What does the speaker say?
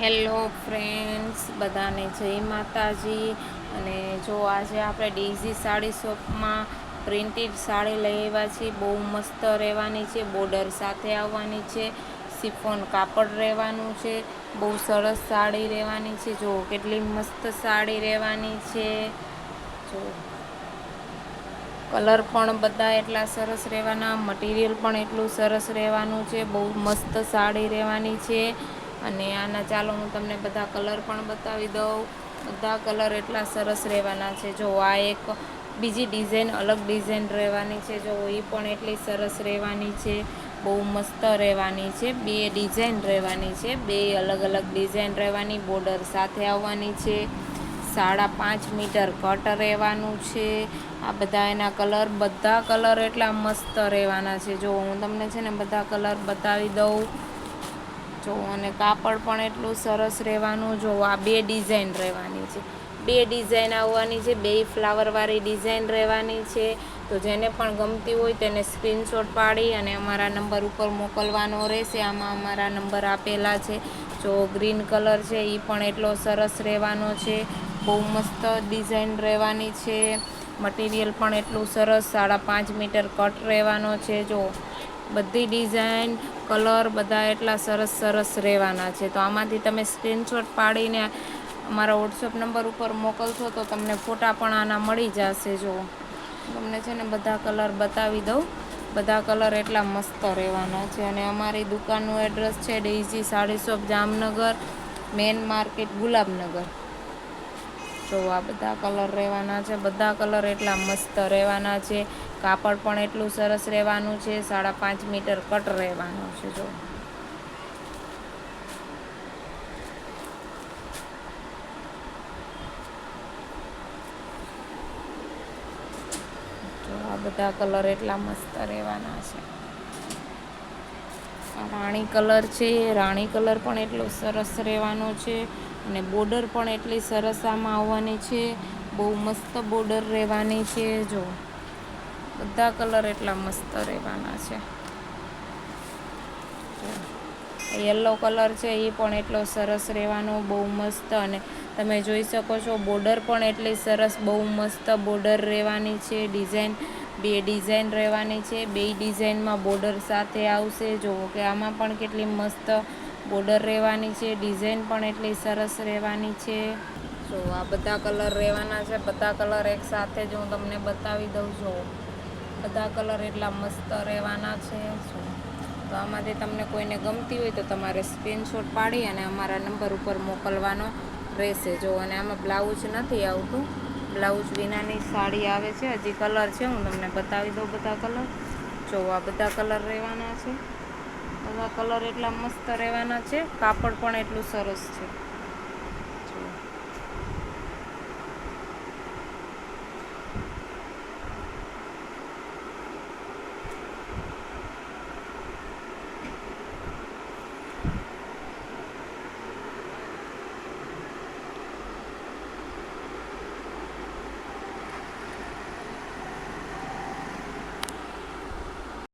Hello friends, બધાને જય માતાજી. અને જો આજે આપણે ડેઝી સાડી શોપમાં પ્રિન્ટેડ સાડી લઈ આવ્યા છીએ. બહુ મસ્ત રહેવાની છે, બોર્ડર સાથે આવવાની છે, શિફોન કાપડ રહેવાનું છે, બહુ સરસ સાડી રહેવાની છે. જો કેટલી મસ્ત સાડી રહેવાની છે. જો કલર પણ બધા એટલા સરસ રહેવાના, મટીરિયલ પણ એટલું સરસ રહેવાનું છે. બહુ મસ્ત સાડી રહેવાની છે. અને આના ચાલો હું તમને બધા કલર પણ બતાવી દઉં. બધા કલર એટલા સરસ રહેવાના છે. જો આ એક બીજી ડિઝાઇન, અલગ ડિઝાઇન રહેવાની છે. જો એ પણ એટલી સરસ રહેવાની છે. બહુ મસ્ત રહેવાની છે. બે ડિઝાઇન રહેવાની છે, બે અલગ અલગ ડિઝાઇન રહેવાની, બોર્ડર સાથે આવવાની છે. 5.5 મીટર કટ રહેવાનું છે. આ બધા એના કલર, બધા કલર એટલા મસ્ત રહેવાના છે. જો હું તમને છે ને બધા કલર બતાવી દઉં. જો અને કાપડ પણ એટલું સરસ રહેવાનું. જો આ બે ડિઝાઇન રહેવાની છે, બે ડિઝાઇન આવવાની છે, બે ફ્લાવરવાળી ડિઝાઇન રહેવાની છે. તો જેને પણ ગમતી હોય તેને સ્ક્રીનશોટ પાડી અને અમારા નંબર ઉપર મોકલવાનો રહેશે. આમાં અમારા નંબર આપેલા છે. જો ગ્રીન કલર છે એ પણ એટલો સરસ રહેવાનો છે. બહુ મસ્ત ડિઝાઇન રહેવાની છે. મટીરિયલ પણ એટલું સરસ, 5.5 મીટર કટ રહેવાનો છે. જો બધી ડિઝાઇન, કલર બધા એટલા સરસ સરસ રહેવાના છે. તો આમાંથી તમે સ્ક્રીનશોટ પાડીને અમારા વોટ્સઅપ નંબર ઉપર મોકલશો તો તમને ફોટા પણ આના મળી જશે. જો તમને છે ને બધા કલર બતાવી દઉં. બધા કલર એટલા મસ્ત રહેવાના છે. અને અમારી દુકાનનું એડ્રેસ છે Daisy sari shop, Jamnagar, main market, Gulabnagar. જો આ બધા કલર રહેવાના છે. બધા કલર એટલા મસ્ત રહેવાના છે. કાપડ પણ એટલું સરસ રહેવાનું છે. 5.5 મીટર કટ રહેવાનું છે. જો આ બધા કલર એટલા મસ્ત રહેવાના છે. રાણી કલર છે, રાણી કલર પણ એટલો સરસ રહેવાનો છે. અને બોર્ડર પણ એટલી સરસ આમાં આવવાની છે. બહુ મસ્ત બોર્ડર રહેવાની છે. જો બધા કલર એટલા મસ્ત રહેવાના છે. યલો કલર છે એ પણ એટલો સરસ રહેવાનો, બહુ મસ્ત. અને તમે જોઈ શકો છો બોર્ડર પણ એટલી સરસ, બહુ મસ્ત બોર્ડર રહેવાની છે. ડિઝાઇન, બે ડિઝાઇન રહેવાની છે. બે ડિઝાઇનમાં બોર્ડર સાથે આવશે. જુઓ કે આમાં પણ કેટલી મસ્ત બોર્ડર રહેવાની છે. ડિઝાઇન પણ એટલી સરસ રહેવાની છે. જો આ બધા કલર રહેવાના છે. બધા કલર એક સાથે જ હું તમને બતાવી દઉં છું. બધા કલર એટલા મસ્ત રહેવાના છે. તો આમાંથી તમને કોઈને ગમતી હોય તો તમારે સ્ક્રીનશોટ પાડી અને અમારા નંબર ઉપર મોકલવાનો રહેશે. જો અને આમાં બ્લાઉઝ નથી આવતું, બ્લાઉઝ વિનાની સાડી આવે છે. હજી કલર છે, હું તમને બતાવી દઉં બધા કલર. જો આ બધા કલર રહેવાના છે. બધા કલર એટલા મસ્ત રહેવાના છે. કાપડ પણ એટલું સરસ છે.